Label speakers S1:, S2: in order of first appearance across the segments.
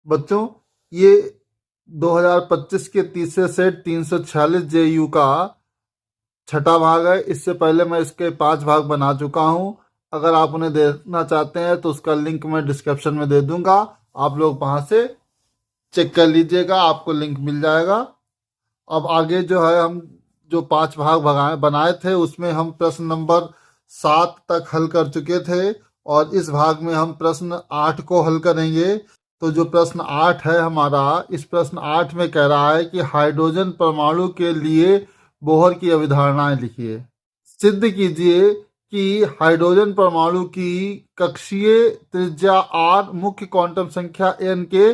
S1: बच्चों ये 2025 के तीसरे सेट 346 जेयू का छठा भाग है। इससे पहले मैं इसके 5 भाग बना चुका हूँ। अगर आप उन्हें देखना चाहते हैं तो उसका लिंक मैं डिस्क्रिप्शन में दे दूंगा, आप लोग वहाँ से चेक कर लीजिएगा, आपको लिंक मिल जाएगा। अब आगे जो है, हम जो 5 भाग बनाए थे उसमें हम प्रश्न नंबर 7 तक हल कर चुके थे और इस भाग में हम प्रश्न 8 को हल करेंगे। तो जो प्रश्न 8 है हमारा, इस प्रश्न 8 में कह रहा है कि हाइड्रोजन परमाणु के लिए बोहर की अवधारणाएं लिखिए। सिद्ध कीजिए कि हाइड्रोजन परमाणु की कक्षीय त्रिज्या r मुख्य क्वांटम संख्या n के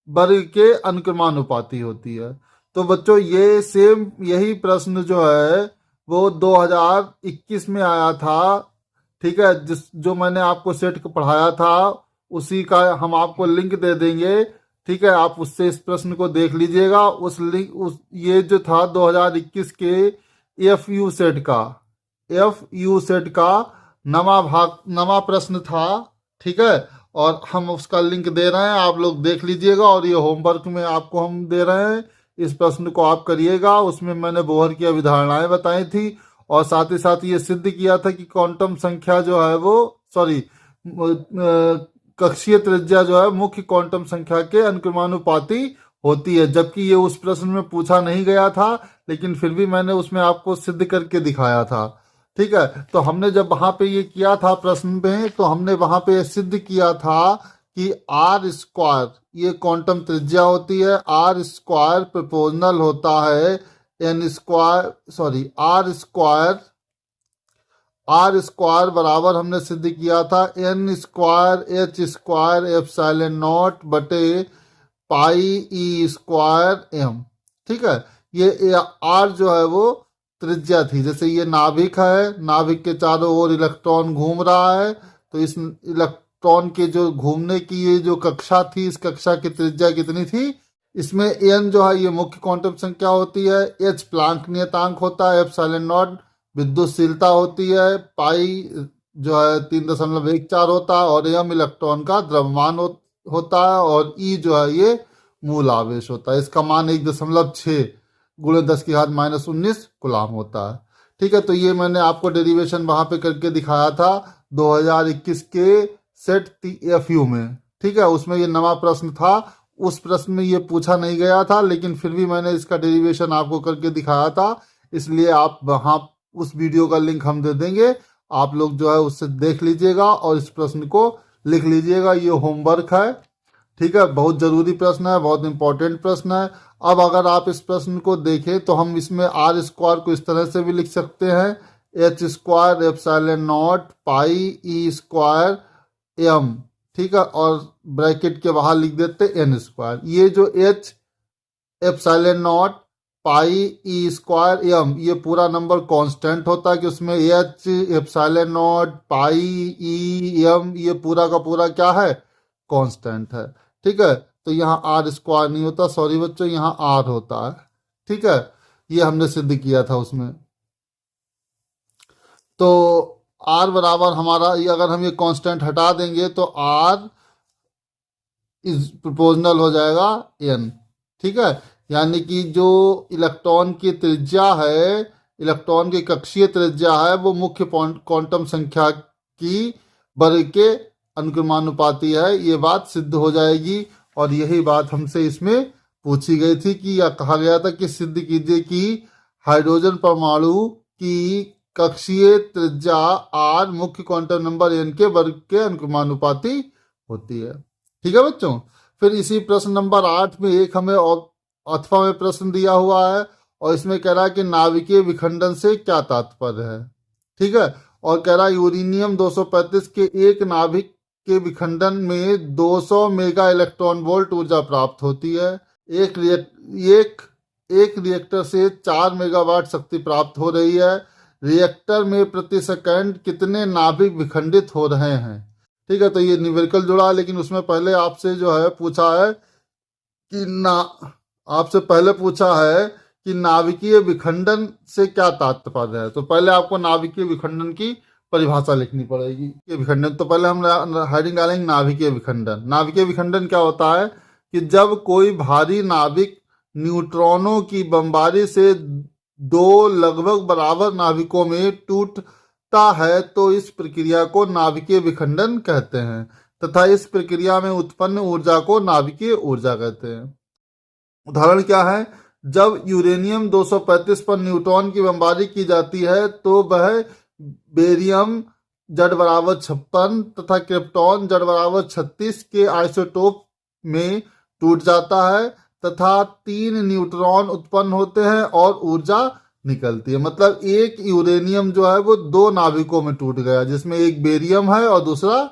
S1: वर्ग के अनुक्रमानुपाती होती है। तो बच्चों ये सेम यही प्रश्न जो है वो 2021 में आया था, ठीक है। जो मैंने आपको सेट को पढ़ाया था उसी का हम आपको लिंक दे देंगे, ठीक है। आप उससे इस प्रश्न को देख लीजिएगा। ये जो था 2021 के एफ यू सेट का नवा प्रश्न था, ठीक है। और हम उसका लिंक दे रहे हैं, आप लोग देख लीजिएगा। और ये होमवर्क में आपको हम दे रहे हैं, इस प्रश्न को आप करिएगा। उसमें मैंने बोहर की अवधारणाएं बताई थी और साथ ही साथ ये सिद्ध किया था कि क्वांटम संख्या जो है वो कक्षीय त्रिज्या जो है मुख्य क्वांटम संख्या के अनुक्रमानुपाती होती है। जबकि ये उस प्रश्न में पूछा नहीं गया था, लेकिन फिर भी मैंने उसमें आपको सिद्ध करके दिखाया था, ठीक है। तो हमने जब वहां पे ये किया था प्रश्न में, तो हमने वहां पे सिद्ध किया था कि आर स्क्वायर ये क्वांटम त्रिज्या होती है, आर स्क्वायर प्रोपोर्शनल होता है आर स्क्वायर बराबर हमने सिद्ध किया था n square h square epsilon naught बटे पाई ई स्क्वायर एम, ठीक है। ये आर जो है वो त्रिज्या थी। जैसे ये नाभिक है, नाभिक के चारों ओर इलेक्ट्रॉन घूम रहा है, तो इस इलेक्ट्रॉन के जो घूमने की ये जो कक्षा थी, इस कक्षा की त्रिज्या कितनी थी। इसमें एन जो है ये मुख्य क्वांटम संख्या होती है, एच प्लांक नियतांक होता है, एप्सिलॉन नॉट विद्युतशीलता होती है, पाई जो है 3.14 होता है और एम इलेक्ट्रॉन का द्रव्यमान होता है और ई जो है ये मूल आवेश होता है। इसका मान 1.6 गुणे 10⁻⁻19 कूलाम होता है, ठीक है। तो ये मैंने आपको डेरिवेशन वहां पे करके दिखाया था 2021 के सेट एफ यू में, ठीक है। उसमें ये नवा प्रश्न था, उस प्रश्न में ये पूछा नहीं गया था, लेकिन फिर भी मैंने इसका डेरिवेशन आपको करके दिखाया था। इसलिए आप वहाँ उस वीडियो का लिंक हम दे देंगे, आप लोग जो है उससे देख लीजिएगा और इस प्रश्न को लिख लीजिएगा। ये होमवर्क है, ठीक है। बहुत जरूरी प्रश्न है, बहुत इंपॉर्टेंट प्रश्न है। अब अगर आप इस प्रश्न को देखें तो हम इसमें आर स्क्वायर को इस तरह से भी लिख सकते हैं, h square epsilon naught pi e square m, ठीक है। और ब्रैकेट के बाहर लिख देते एन स्क्वायर। ये जो h epsilon naught pi e square m ये पूरा नंबर कांस्टेंट होता है कि उसमें h epsilon naught pi e m ये पूरा का पूरा क्या है, कांस्टेंट है, ठीक है। तो यहाँ आर स्क्वायर नहीं होता, सॉरी बच्चों, यहाँ आर होता है, ठीक है। ये हमने सिद्ध किया था उसमें। तो आर बराबर हमारा ये, अगर हम ये कांस्टेंट हटा देंगे तो आर इज प्रोपोर्शनल हो जाएगा एन, ठीक है। यानी कि जो इलेक्ट्रॉन की त्रिज्या है, इलेक्ट्रॉन की कक्षीय त्रिज्या है, वो मुख्य क्वांटम संख्या की वर्ग के अनुक्रमानुपाती है। ये बात सिद्ध हो जाएगी और यही बात हमसे इसमें पूछी गई थी कि या कहा गया था कि सिद्ध कीजिए कि हाइड्रोजन परमाणु की कक्षीय त्रिज्या आर मुख्य क्वांटम नंबर एन के वर्ग के अनुक्रमानुपाती होती है, ठीक है बच्चों। फिर इसी प्रश्न नंबर 8 में एक हमें अथवा में प्रश्न दिया हुआ है और इसमें कह रहा है कि नाभिकीय विखंडन से क्या तात्पर्य है, ठीक है। और कह रहा है यूरेनियम 235 के एक नाभिक के विखंडन में 200 मेगा इलेक्ट्रॉन वोल्ट ऊर्जा प्राप्त होती है। एक रिएक्टर से 4 मेगावाट शक्ति प्राप्त हो रही है। रिएक्टर में प्रति सेकंड कितने नाभिक विखंडित हो रहे हैं, ठीक है। तो ये न्यूमेरिकल जुड़ा है, लेकिन उसमें पहले आपसे जो है पूछा है कि आपसे पहले पूछा है कि नाभिकीय विखंडन से क्या तात्पर्य है। तो पहले आपको नाभिकीय विखंडन की परिभाषा लिखनी पड़ेगी। ये विखंडन तो पहले हम हेडिंग डालेंगे नाभिकीय विखंडन। नाभिकीय विखंडन क्या होता है, कि जब कोई भारी नाभिक न्यूट्रॉनों की बमबारी से दो लगभग बराबर नाभिकों में टूटता है तो इस प्रक्रिया को नाभिकीय विखंडन कहते हैं तथा इस प्रक्रिया में उत्पन्न ऊर्जा को नाभिकीय ऊर्जा कहते हैं। उदाहरण क्या है? जब यूरेनियम 235 पर न्यूट्रॉन की बमबारी की जाती है तो वह बेरियम Z बराबर 56 तथा क्रिप्टॉन Z बराबर 36 के आइसोटोप में टूट जाता है तथा 3 न्यूट्रॉन उत्पन्न होते हैं और ऊर्जा निकलती है। मतलब एक यूरेनियम जो है वो दो नाभिकों में टूट गया, जिसमें एक बेरियम है और दूसरा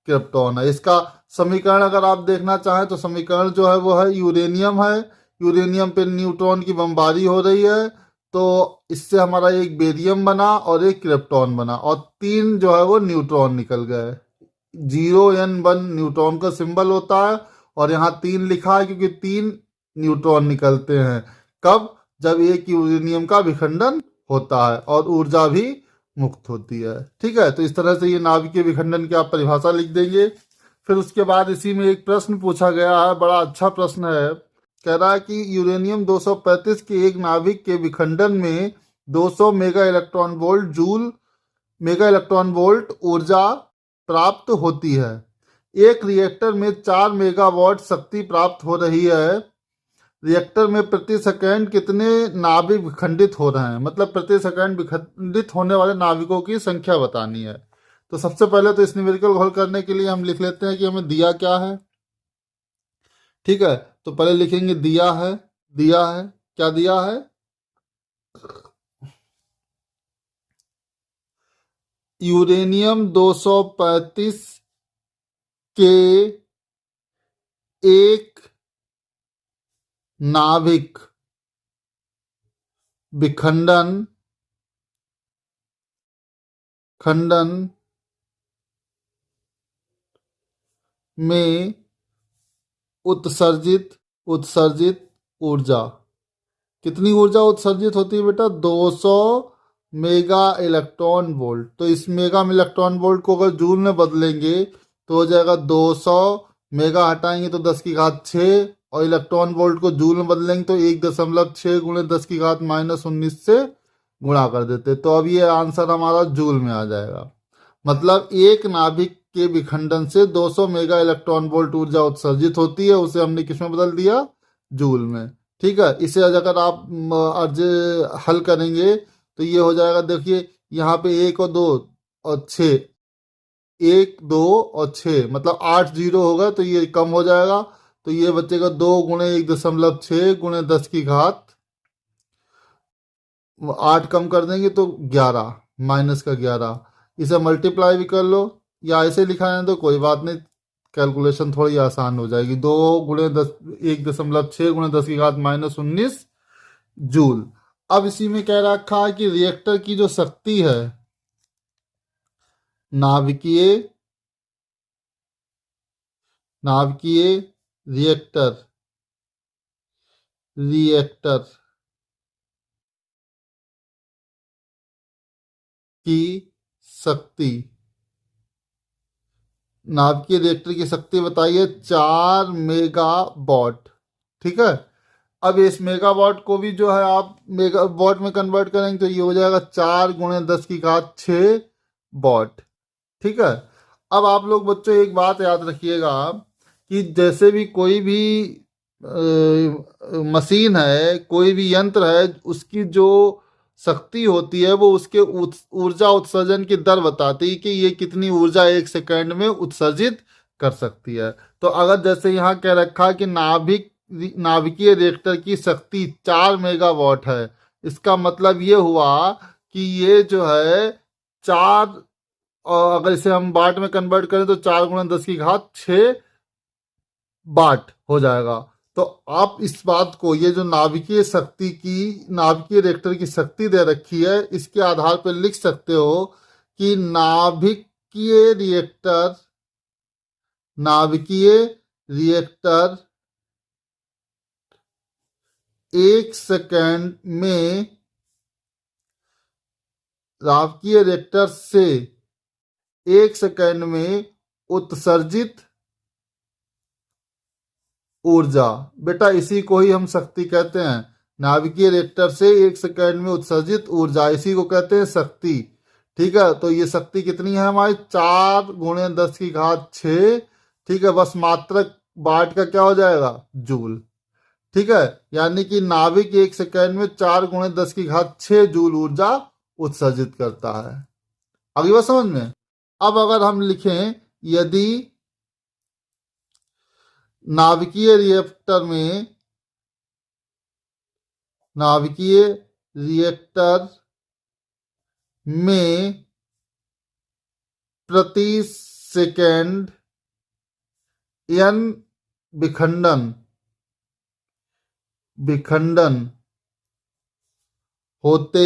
S1: क्रिप्टॉन है। इसका समीकरण अगर आप देखना चाहें तो समीकरण जो है वो है यूरेनियम है, यूरेनियम पे न्यूट्रॉन की बमबारी हो रही है तो इससे हमारा एक बेरियम बना और एक क्रिप्टॉन बना और 3 जो है वो न्यूट्रॉन निकल गए। 0n1 न्यूट्रॉन का सिंबल होता है और यहाँ 3 लिखा है क्योंकि 3 न्यूट्रॉन निकलते हैं। कब? जब एक यूरेनियम का विखंडन होता है और ऊर्जा भी मुक्त होती है। ठीक है, तो इस तरह से ये नाभिकीय विखंडन की आप परिभाषा लिख देंगे। फिर उसके बाद इसी में एक प्रश्न पूछा गया है, बड़ा अच्छा प्रश्न है। कह रहा है कि यूरेनियम 235 के एक नाभिक के विखंडन में 200 मेगा इलेक्ट्रॉन वोल्ट ऊर्जा प्राप्त होती है। एक रिएक्टर में 4 मेगावाट शक्ति प्राप्त हो रही है। रिएक्टर में प्रति सेकंड कितने नाभिक विखंडित हो रहे हैं? मतलब प्रति सेकंड विखंडित होने वाले नाभिकों की संख्या बतानी है। तो सबसे पहले तो इस न्यूमेरिकल को हल करने के लिए हम लिख लेते हैं कि हमें दिया क्या है। ठीक है, तो पहले लिखेंगे दिया है। दिया है, क्या दिया है? यूरेनियम 235 के एक नाभिक विखंडन में उत्सर्जित ऊर्जा, कितनी ऊर्जा उत्सर्जित होती है बेटा? 200 मेगा इलेक्ट्रॉन वोल्ट। तो इस मेगा इलेक्ट्रॉन वोल्ट को अगर जूल में बदलेंगे तो हो जाएगा 200, मेगा हटाएंगे तो 10 की घात 6 और इलेक्ट्रॉन वोल्ट को जूल में बदलेंगे तो 1.6 गुणे 10 की घात -19 से गुणा कर देते। तो अब ये आंसर हमारा जूल में आ जाएगा। मतलब एक नाभिक के विखंडन से 200 मेगा इलेक्ट्रॉन वोल्ट ऊर्जा उत्सर्जित होती है, उसे हमने किस में बदल दिया? जूल में। ठीक है, इसे अगर आप अर्ज हल करेंगे तो ये हो जाएगा। देखिए यहाँ पे 1 और 2 और 6, 1 2 और 6 मतलब 8 जीरो होगा तो ये कम हो जाएगा। तो ये बचेगा 2 गुणे 1.6 गुणे 10 की घात 8 कम कर देंगे तो 11 -11। इसे मल्टीप्लाई भी कर लो या ऐसे लिखा है तो कोई बात नहीं, कैलकुलेशन थोड़ी आसान हो जाएगी। 2 गुणे 10 1.6 गुणे 10 की घात -19 जूल। अब इसी में कह रखा है कि रिएक्टर की जो शक्ति है, नाभिकीय रिएक्टर की शक्ति, नाभिकीय रिएक्टर की शक्ति बताइए 4 मेगावाट। ठीक है, अब इस मेगावाट को भी जो है आप मेगावाट में कन्वर्ट करेंगे तो ये हो जाएगा 4 गुणे 10 की घात 6 वाट। ठीक है, अब आप लोग बच्चों एक बात याद रखिएगा कि जैसे भी कोई भी मशीन है, कोई भी यंत्र है, उसकी जो शक्ति होती है वो उसके ऊर्जा उत्सर्जन की दर बताती है कि ये कितनी ऊर्जा 1 सेकंड में उत्सर्जित कर सकती है। तो अगर जैसे यहाँ कह रखा है कि नाभिकीय रिएक्टर की शक्ति 4 मेगावाट है, इसका मतलब ये हुआ कि ये जो है 4, और अगर इसे हम वाट में कन्वर्ट करें तो 4 गुणा 10 की घात 6 वाट हो जाएगा। तो आप इस बात को, ये जो नाभिकीय रिएक्टर की शक्ति दे रखी है, इसके आधार पर लिख सकते हो कि नाभिकीय रिएक्टर 1 सेकंड में नाभिकीय रिएक्टर से 1 सेकंड में उत्सर्जित ऊर्जा। बेटा इसी को ही हम शक्ति कहते हैं। नाभिकीय रिएक्टर से 1 सेकंड में उत्सर्जित ऊर्जा, इसी को कहते हैं शक्ति। ठीक है, तो ये शक्ति कितनी है हमारी, 4 × 10⁶। ठीक है, बस मात्रक वाट का क्या हो जाएगा, जूल। ठीक है, यानी कि नाभिक 1 सेकंड में 4 × 10⁶ जूल ऊर्जा उत्सर्जित करता है। अगली बात समझ में। अब अगर हम लिखें, यदि नाभिकीय रिएक्टर में प्रति सेकंड n विखंडन होते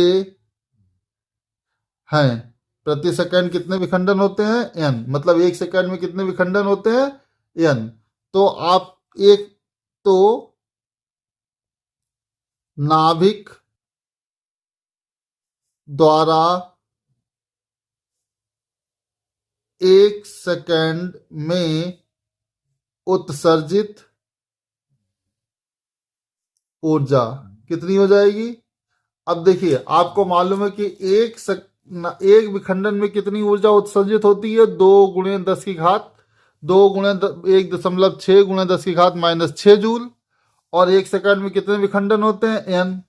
S1: हैं। प्रति सेकंड कितने विखंडन होते हैं, n, मतलब 1 सेकंड में कितने विखंडन होते हैं, n। तो आप नाभिक द्वारा 1 सेकंड में उत्सर्जित ऊर्जा कितनी हो जाएगी। अब देखिए, आपको मालूम है कि एक विखंडन में कितनी ऊर्जा उत्सर्जित होती है, 2 × 10⁻1.6 × 10⁻⁻6 जूल। और 1 सेकंड में कितने विखंडन होते हैं, n।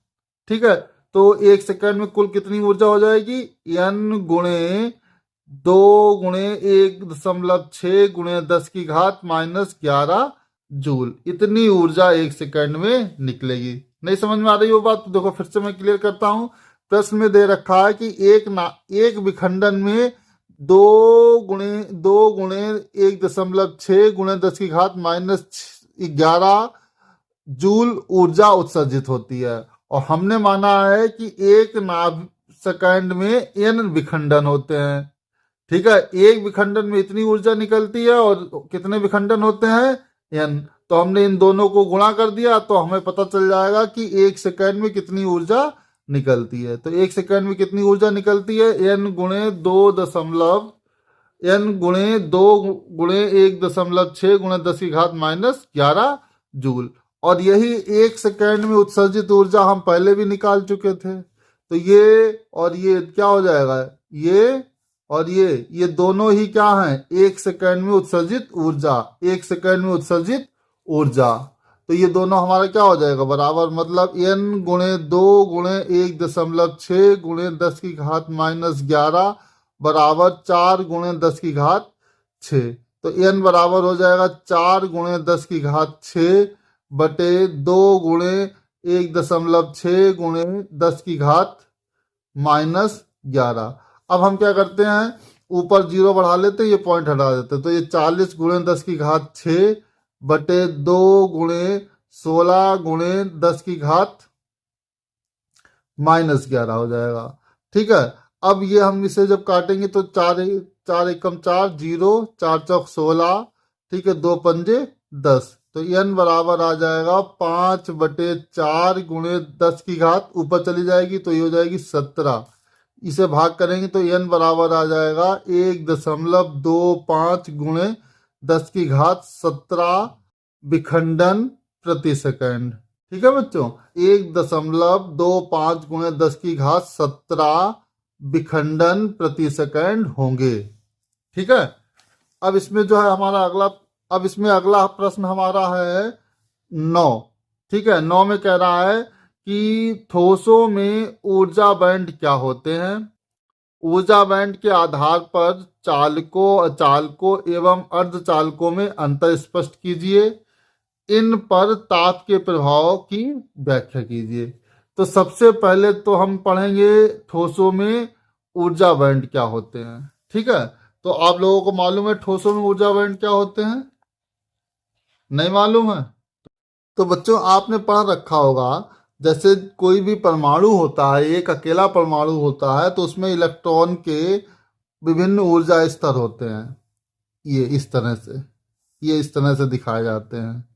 S1: ठीक है, तो 1 सेकंड में कुल कितनी ऊर्जा हो जाएगी, n × 2 × 1.6 × 10⁻11 जूल। इतनी ऊर्जा 1 सेकंड में निकलेगी। नहीं समझ में आ रही वो बात, तो देखो फिर से मैं क्लियर करता हूं। प्रश्न में दे रखा है कि एक विखंडन में 2 × 1.6 × 10⁻11 जूल ऊर्जा उत्सर्जित होती है। और हमने माना है कि 1 सेकंड में n विखंडन होते हैं। ठीक है, एक विखंडन में इतनी ऊर्जा निकलती है और कितने विखंडन होते हैं, n। तो हमने इन दोनों को गुणा कर दिया तो हमें पता चल जाएगा कि 1 सेकंड में कितनी ऊर्जा निकलती है। तो 1 सेकंड में कितनी ऊर्जा निकलती है, n × 1.6 × 10⁻11 जूल। और यही 1 सेकंड में उत्सर्जित ऊर्जा हम पहले भी निकाल चुके थे। तो ये और ये क्या हो जाएगा, ये और ये दोनों ही क्या हैं, 1 सेकंड में उत्सर्जित ऊर्जा। 1 सेकंड में उत्सर्जित ऊर्जा, तो ये दोनों हमारा क्या हो जाएगा, बराबर, मतलब n × 2 × 1.6 × 10⁻11 बराबर 4 × 10⁻6। तो n बराबर हो जाएगा 4 × 10⁻6 बटे 2 × 1.6 × 10⁻11। अब हम क्या करते हैं, ऊपर 0 बढ़ा लेते हैं, ये पॉइंट हटा देते हैं। तो ये 40 × 10⁻6 बटे 2 × 16 × 10⁻11 हो जाएगा। ठीक है, अब ये हम इसे जब काटेंगे तो 4 एकम 4, 0, 4 चौक 16, ठीक है, 2 पंजे 10। तो n बराबर आ जाएगा 5/4 × 10⁻, ऊपर चली जाएगी तो ये हो जाएगी 17। इसे भाग करेंगे तो n बराबर आ जाएगा 1.25 × 10⁻17 विखंडन प्रति सेकंड। ठीक है बच्चों, 1.25 × 10⁻17 विखंडन प्रति सेकंड होंगे। ठीक है, अब इसमें जो है हमारा अगला प्रश्न हमारा है 9। ठीक है, 9 में कह रहा है कि ठोसों में ऊर्जा बैंड क्या होते हैं। ऊर्जा बैंड के आधार पर चालकों एवं अर्धचालकों में अंतर स्पष्ट कीजिए। इन पर ताप के प्रभाव की व्याख्या कीजिए। तो सबसे पहले तो हम पढ़ेंगे ठोसों में ऊर्जा बैंड क्या होते हैं। ठीक है, तो आप लोगों को मालूम है ठोसों में ऊर्जा बैंड क्या होते हैं, नहीं मालूम है? तो बच्चों आपने पढ़ रखा होगा, जैसे कोई भी परमाणु होता है, एक अकेला परमाणु होता है, तो उसमें इलेक्ट्रॉन के विभिन्न ऊर्जा स्तर होते हैं। ये इस तरह से दिखाए जाते हैं।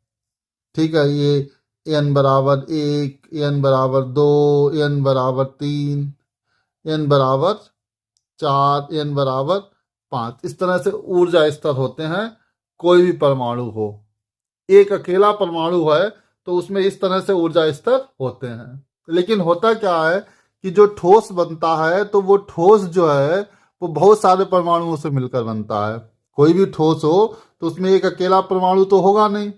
S1: ठीक है, ये n बराबर 1, n बराबर 2, n बराबर 3, n बराबर 4, n बराबर 5, इस तरह से ऊर्जा स्तर होते हैं कोई भी परमाणु हो। एक अकेला परमाणु है तो उसमें इस तरह से ऊर्जा स्तर होते हैं। लेकिन होता क्या है कि जो ठोस बनता है तो वो ठोस जो है वो बहुत सारे परमाणुओं से मिलकर बनता है। कोई भी ठोस हो तो उसमें एक अकेला परमाणु तो होगा नहीं,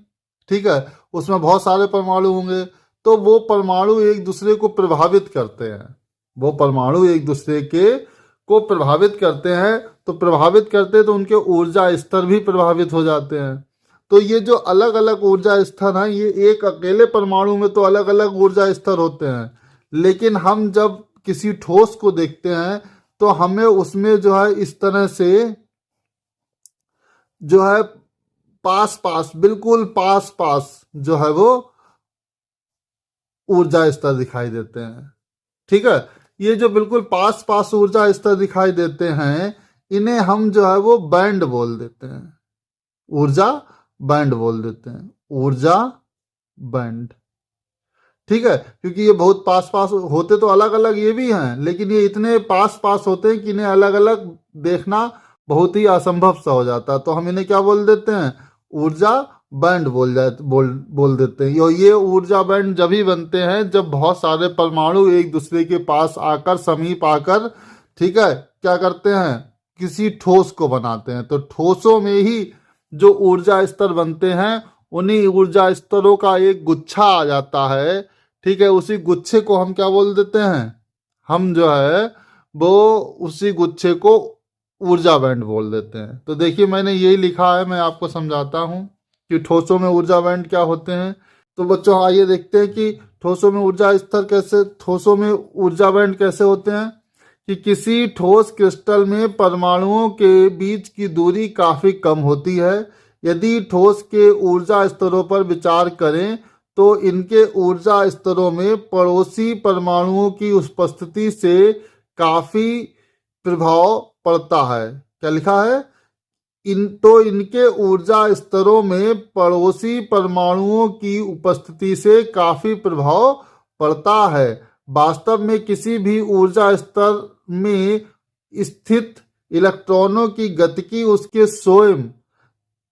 S1: ठीक है, उसमें बहुत सारे परमाणु होंगे। तो वो परमाणु एक दूसरे को प्रभावित करते हैं, वो परमाणु एक दूसरे के को प्रभावित करते हैं। तो प्रभावित करते हैं तो उनके ऊर्जा स्तर भी प्रभावित हो जाते हैं। तो ये जो अलग अलग ऊर्जा स्तर हैं, ये एक अकेले परमाणु में तो अलग अलग ऊर्जा स्तर होते हैं, लेकिन हम जब किसी ठोस को देखते हैं तो हमें उसमें जो है इस तरह से जो है पास पास, बिल्कुल पास पास जो है वो ऊर्जा स्तर दिखाई देते हैं। ठीक है, ये जो बिल्कुल पास पास ऊर्जा स्तर दिखाई देते हैं, इन्हें हम जो है वो बैंड बोल देते हैं, ऊर्जा बैंड बोल देते हैं, ऊर्जा बैंड। ठीक है, क्योंकि ये बहुत पास पास होते तो अलग अलग ये भी हैं, लेकिन ये इतने पास पास होते हैं कि इन्हें अलग अलग देखना बहुत ही असंभव सा हो जाता है। तो हम इन्हें क्या बोल देते हैं, ऊर्जा बैंड बोल देते हैं। ये ऊर्जा बैंड जब ही बनते हैं जब बहुत सारे परमाणु एक दूसरे के पास आकर, समीप आकर, ठीक है, क्या करते हैं, किसी ठोस को बनाते हैं। तो ठोसों में ही जो ऊर्जा स्तर बनते हैं, उन्हीं ऊर्जा स्तरों का एक गुच्छा आ जाता है। ठीक है, उसी गुच्छे को हम क्या बोल देते हैं, हम जो है वो उसी गुच्छे को ऊर्जा बैंड बोल देते हैं। तो देखिए मैंने यही लिखा है, मैं आपको समझाता हूँ कि ठोसों में ऊर्जा बैंड क्या होते हैं। तो बच्चों आइए देखते हैं कि ठोसों में ऊर्जा स्तर कैसे, ठोसों में ऊर्जा बैंड कैसे होते हैं। कि किसी ठोस क्रिस्टल में परमाणुओं के बीच की दूरी काफ़ी कम होती है। यदि ठोस के ऊर्जा स्तरों पर विचार करें तो इनके ऊर्जा स्तरों में पड़ोसी परमाणुओं की उपस्थिति से काफ़ी प्रभाव पड़ता है। क्या लिखा है, इनके ऊर्जा स्तरों में पड़ोसी परमाणुओं की उपस्थिति से काफी प्रभाव पड़ता है। वास्तव में किसी भी ऊर्जा स्तर में स्थित इलेक्ट्रॉनों की गतिकी उसके स्वयं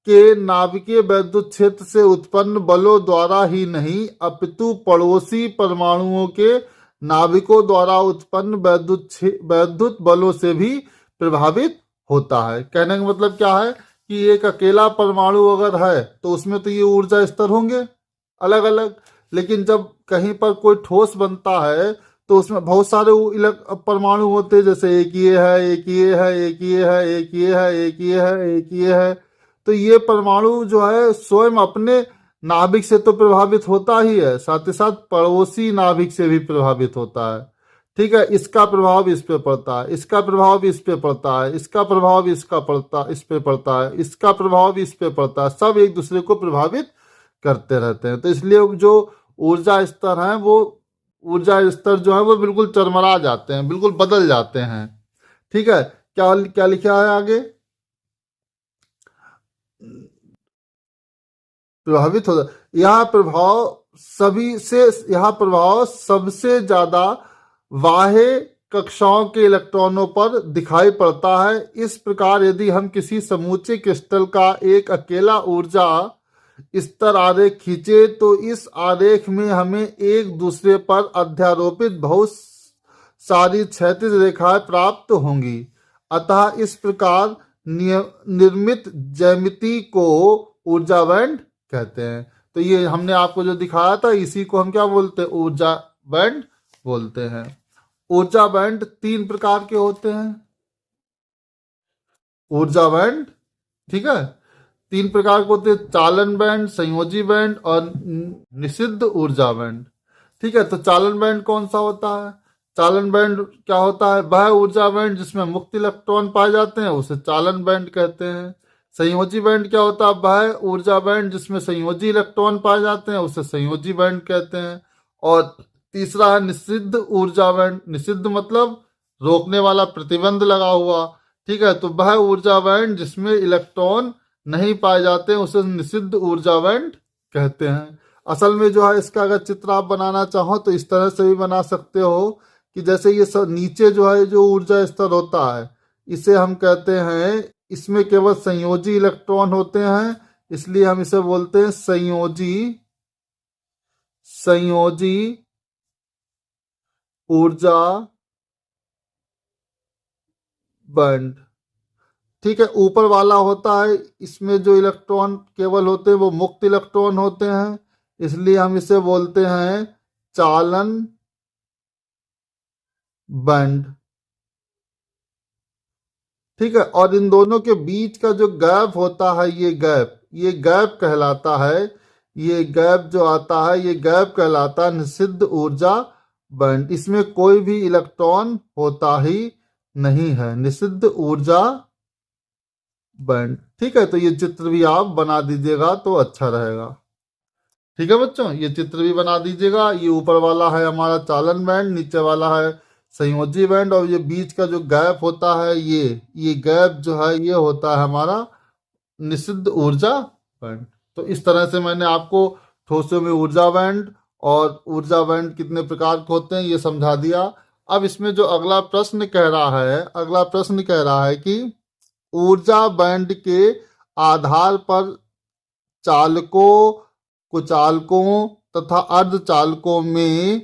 S1: के नाभिकीय वैद्युत क्षेत्र से उत्पन्न बलों द्वारा ही नहीं, अपितु पड़ोसी परमाणुओं के नाभिकों द्वारा उत्पन्न वैद्युत बलों से भी प्रभावित होता है। कहने का मतलब क्या है कि एक अकेला परमाणु अगर है तो उसमें तो ये ऊर्जा स्तर होंगे अलग अलग, लेकिन जब कहीं पर कोई ठोस बनता है तो उसमें बहुत सारे परमाणु होते हैं, जैसे एक ये है, एक ये है, एक ये है, एक ये है, एक ये है, एक ये है। तो ये परमाणु जो है स्वयं अपने नाभिक से तो प्रभावित होता ही है, साथ ही साथ पड़ोसी नाभिक से भी प्रभावित होता है। ठीक है, इसका प्रभाव इस पे पड़ता है, इसका प्रभाव इस पे पड़ता है, इसका प्रभाव इस पे पड़ता है, इसका प्रभाव इस पे पड़ता है, सब एक दूसरे को प्रभावित करते रहते हैं। तो इसलिए जो ऊर्जा स्तर हैं, वो ऊर्जा स्तर जो है वो बिल्कुल चरमरा जाते हैं, बिल्कुल बदल जाते हैं। ठीक है, क्या क्या लिखा है आगे, प्रभावित होता, यह प्रभाव सबसे ज्यादा बाह्य कक्षाओं के इलेक्ट्रॉनों पर दिखाई पड़ता है। इस प्रकार यदि हम किसी समूचे क्रिस्टल का एक अकेला ऊर्जा स्तर आरेख खींचे तो इस आरेख में हमें एक दूसरे पर अध्यारोपित बहुत सारी क्षैतिज रेखाएं प्राप्त होंगी। अतः इस प्रकार निर्मित ज्यामिति को ऊर्जा बैंड कहते हैं। तो ये हमने आपको जो दिखाया था, इसी को हम क्या बोलते हैं, ऊर्जा बैंड बोलते हैं। ऊर्जा बैंड 3 प्रकार के होते हैं, ऊर्जा बैंड, ठीक है, 3 प्रकार के होते हैं, चालन बैंड, संयोजी बैंड और निषिद्ध ऊर्जा बैंड। ठीक है, तो चालन बैंड कौन सा होता है, चालन बैंड क्या होता है, वह ऊर्जा बैंड जिसमें मुक्त इलेक्ट्रॉन पाए जाते हैं उसे चालन बैंड कहते हैं। संयोजी बैंड क्या होता है, वह ऊर्जा बैंड जिसमें संयोजी इलेक्ट्रॉन पाए जाते हैं उसे संयोजी बैंड कहते हैं। और तीसरा है निषिद्ध ऊर्जा बैंड, निषिद्ध मतलब रोकने वाला, प्रतिबंध लगा हुआ। ठीक है, तो वह ऊर्जा बैंड जिसमें इलेक्ट्रॉन नहीं पाए जाते हैं उसे निषिद्ध ऊर्जा बैंड कहते हैं। असल में जो है इसका अगर चित्र आप बनाना चाहो तो इस तरह से भी बना सकते हो कि जैसे ये नीचे जो है जो ऊर्जा स्तर होता है, इसे हम कहते हैं, इसमें केवल संयोजी इलेक्ट्रॉन होते हैं, इसलिए हम इसे बोलते हैं संयोजी ऊर्जा बंड। ठीक है, ऊपर वाला होता है, इसमें जो इलेक्ट्रॉन केवल होते हैं वो मुक्त इलेक्ट्रॉन होते हैं, इसलिए हम इसे बोलते हैं चालन बंड। ठीक है, और इन दोनों के बीच का जो गैप होता है, ये गैप कहलाता है, ये गैप जो आता है ये गैप कहलाता है निषिद्ध ऊर्जा बंड। इसमें कोई भी इलेक्ट्रॉन होता ही नहीं है, निषिद्ध ऊर्जा बंड। ठीक है, तो ये चित्र भी आप बना दीजिएगा तो अच्छा रहेगा। ठीक है बच्चों, ये चित्र भी बना दीजिएगा। ये ऊपर वाला है हमारा चालन बैंड, नीचे वाला है संयोजी बैंड, और ये बीच का जो गैप होता है ये गैप जो है ये होता है हमारा निषिद्ध ऊर्जा बैंड। तो इस तरह से मैंने आपको ठोसों में ऊर्जा बैंड और ऊर्जा बैंड कितने प्रकार के होते हैं ये समझा दिया। अब इसमें जो अगला प्रश्न कह रहा है कि ऊर्जा बैंड के आधार पर चालकों, कुचालकों तथा अर्धचालकों में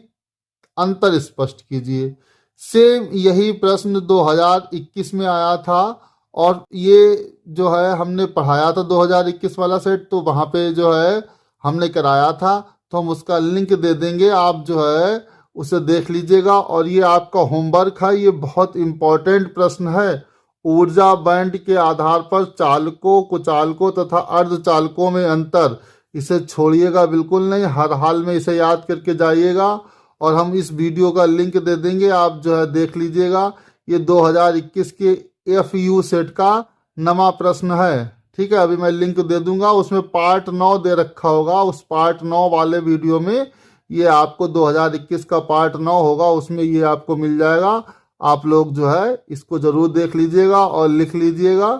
S1: अंतर स्पष्ट कीजिए। सेम यही प्रश्न 2021 में आया था, और ये जो है हमने पढ़ाया था 2021 वाला सेट, तो वहाँ पे जो है हमने कराया था, तो हम उसका लिंक दे देंगे, आप जो है उसे देख लीजिएगा। और ये आपका होमवर्क है, ये बहुत इंपॉर्टेंट प्रश्न है। ऊर्जा बैंड के आधार पर चालकों, कुचालकों तथा अर्धचालकों में अंतर, इसे छोड़िएगा बिल्कुल नहीं, हर हाल में इसे याद करके जाइएगा। और हम इस वीडियो का लिंक दे देंगे, आप जो है देख लीजिएगा। ये 2021 के FU सेट का नवा प्रश्न है। ठीक है, अभी मैं लिंक दे दूंगा, उसमें पार्ट 9 दे रखा होगा, उस पार्ट 9 वाले वीडियो में ये आपको 2021 का पार्ट 9 होगा, उसमें ये आपको मिल जाएगा। आप लोग जो है इसको जरूर देख लीजिएगा और लिख लीजिएगा।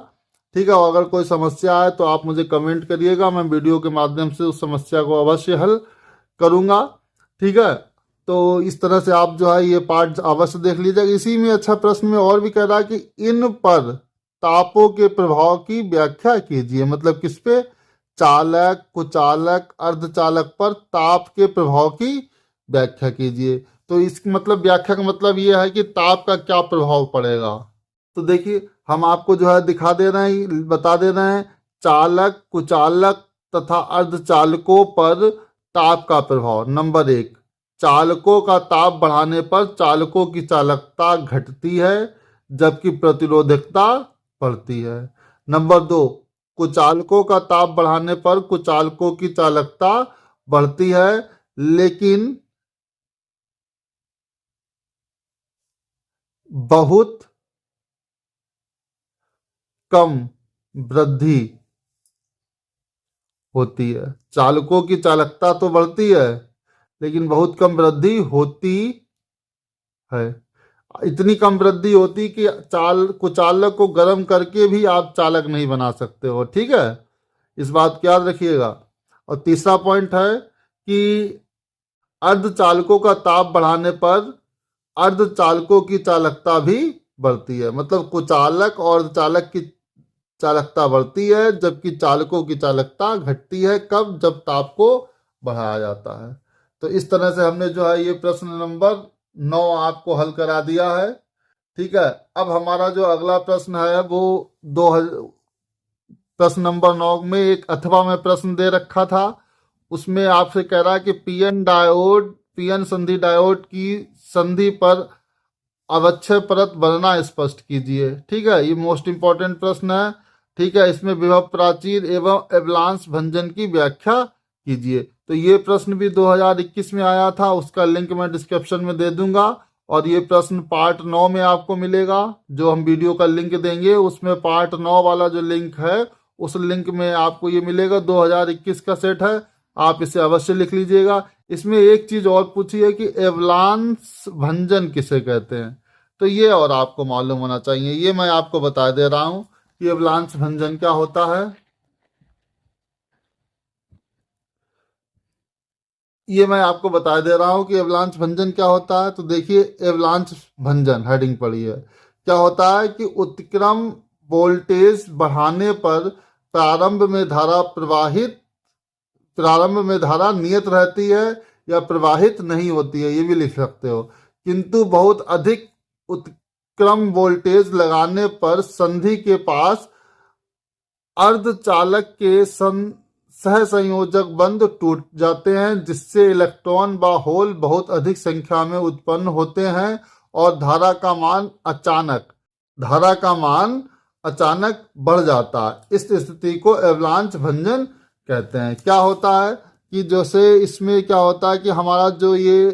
S1: ठीक है, अगर कोई समस्या है तो आप मुझे कमेंट करिएगा, मैं वीडियो के माध्यम से उस समस्या को अवश्य हल करूँगा। ठीक है, तो इस तरह से आप जो है ये पार्ट अवश्य देख लीजिएगा। इसी में अच्छा प्रश्न में और भी कह रहा है कि इन पर तापों के प्रभाव की व्याख्या कीजिए। मतलब किस पे? चालक, कुचालक, अर्धचालक पर ताप के प्रभाव की व्याख्या कीजिए। तो इस मतलब व्याख्या का मतलब ये है कि ताप का क्या प्रभाव पड़ेगा। तो देखिए हम आपको जो है दिखा दे रहे हैं, बता दे रहे हैं, चालक, कुचालक तथा अर्धचालकों पर ताप का प्रभाव। नंबर 1, चालकों का ताप बढ़ाने पर चालकों की चालकता घटती है जबकि प्रतिरोधकता बढ़ती है। नंबर 2, कुचालकों का ताप बढ़ाने पर कुचालकों की चालकता बढ़ती है लेकिन बहुत कम वृद्धि होती है। चालकों की चालकता तो बढ़ती है लेकिन बहुत कम वृद्धि होती है। इतनी कम वृद्धि होती कि कुचालक को गर्म करके भी आप चालक नहीं बना सकते हो। ठीक है, इस बात को याद रखिएगा। और तीसरा पॉइंट है कि अर्धचालकों का ताप बढ़ाने पर अर्धचालकों की चालकता भी बढ़ती है। मतलब कुचालक और अर्धचालक की चालकता बढ़ती है जबकि चालकों की चालकता घटती है। कब? जब ताप को बढ़ाया जाता है। तो इस तरह से हमने जो है ये प्रश्न नंबर 9 आपको हल करा दिया है। ठीक है, अब हमारा जो अगला प्रश्न है वो प्रश्न नंबर 9 में एक अथवा में प्रश्न दे रखा था। उसमें आपसे कह रहा है कि पीएन संधि डायोड की संधि पर अवक्षय परत बनना स्पष्ट कीजिए। ठीक है, ये मोस्ट इंपॉर्टेंट प्रश्न है। ठीक है, इसमें विभव प्राचीर एवं एवलांस भंजन की व्याख्या कीजिए। तो ये प्रश्न भी 2021 में आया था, उसका लिंक मैं डिस्क्रिप्शन में दे दूंगा। और ये प्रश्न पार्ट 9 में आपको मिलेगा, जो हम वीडियो का लिंक देंगे उसमें पार्ट 9 वाला जो लिंक है उस लिंक में आपको ये मिलेगा। 2021 का सेट है, आप इसे अवश्य लिख लीजिएगा। इसमें एक चीज और पूछी है कि एवलांस भंजन किसे कहते हैं, तो ये और आपको मालूम होना चाहिए। ये मैं आपको बता दे रहा हूं कि एवलांस भंजन क्या होता है। ये मैं आपको बता दे रहा हूं कि एवलांच भंजन क्या होता है। तो देखिए, एवलांच भंजन हेडिंग पड़ी है। क्या होता है कि उत्क्रम वोल्टेज बढ़ाने पर प्रारंभ में धारा नियत रहती है या प्रवाहित नहीं होती है, ये भी लिख सकते हो। किंतु बहुत अधिक उत्क्रम वोल्टेज लगाने पर संधि के पास अर्धचालक के सहसंयोजक बंध टूट जाते हैं, जिससे इलेक्ट्रॉन व होल बहुत अधिक संख्या में उत्पन्न होते हैं और धारा का मान अचानक बढ़ जाता है। इस स्थिति को एवलांच भंजन कहते हैं। क्या होता है कि जैसे इसमें क्या होता है कि हमारा जो ये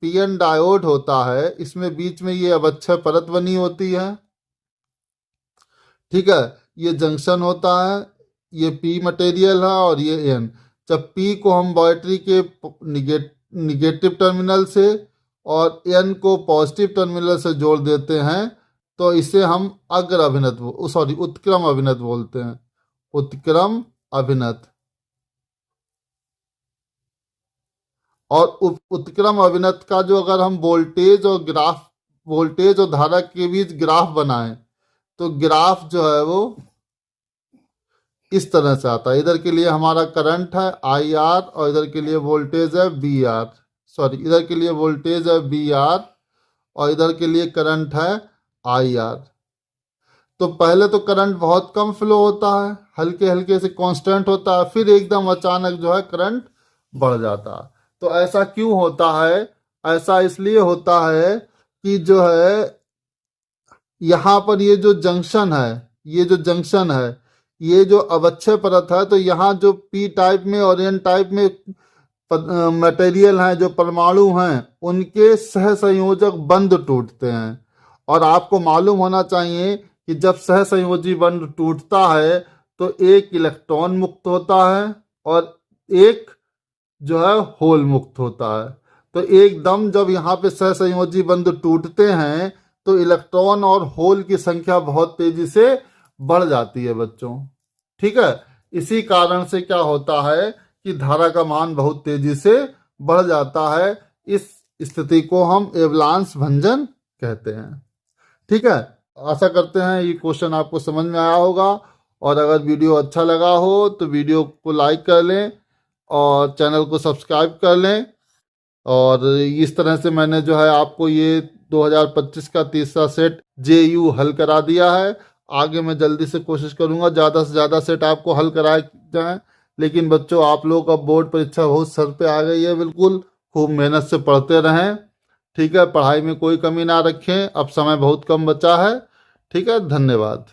S1: पीएन डायोड होता है, इसमें बीच में ये अवक्षय परत बनी होती है, ठीक है। ये जंक्शन होता है, ये पी मटेरियल है और ये एन। जब पी को हम बैटरी के निगेटिव टर्मिनल से और एन को पॉजिटिव टर्मिनल से जोड़ देते हैं तो इसे हम उत्क्रम अभिनत बोलते हैं। उत्क्रम अभिनत। और उत्क्रम अभिनत का जो अगर हम वोल्टेज और धारा के बीच ग्राफ बनाएं तो ग्राफ जो है वो इस तरह से आता है। इधर के लिए हमारा करंट है IR और इधर के लिए वोल्टेज है VR, इधर के लिए वोल्टेज है VR और इधर के लिए करंट है IR। तो पहले तो करंट बहुत कम फ्लो होता है, हल्के हल्के से कांस्टेंट होता है, फिर एकदम अचानक जो है करंट बढ़ जाता है। तो ऐसा क्यों होता है? ऐसा इसलिए होता है कि जो है यहाँ पर ये जो जंक्शन है, ये जो अवक्षय परत है, तो यहाँ जो पी टाइप में और एन टाइप में मटेरियल हैं, जो परमाणु हैं, उनके सहसंयोजक बंध टूटते हैं। और आपको मालूम होना चाहिए कि जब सहसंयोजी बंध टूटता है तो एक इलेक्ट्रॉन मुक्त होता है और एक जो है होल मुक्त होता है। तो एकदम जब यहाँ पे सहसंयोजी बंध टूटते हैं तो इलेक्ट्रॉन और होल की संख्या बहुत तेजी से बढ़ जाती है बच्चों, ठीक है। इसी कारण से क्या होता है कि धारा का मान बहुत तेजी से बढ़ जाता है। इस स्थिति को हम एवलांच भंजन कहते हैं, ठीक है। आशा करते हैं ये क्वेश्चन आपको समझ में आया होगा, और अगर वीडियो अच्छा लगा हो तो वीडियो को लाइक कर लें और चैनल को सब्सक्राइब कर लें। और इस तरह से मैंने जो है आपको ये 2025 का तीसरा सेट JU हल करा दिया है। आगे मैं जल्दी से कोशिश करूंगा ज़्यादा से ज़्यादा सेट आपको हल कराए जाएं। लेकिन बच्चों, आप लोगों का बोर्ड परीक्षा बहुत सर पे आ गई है, बिल्कुल खूब मेहनत से पढ़ते रहें, ठीक है। पढ़ाई में कोई कमी ना रखें, अब समय बहुत कम बचा है, ठीक है। धन्यवाद।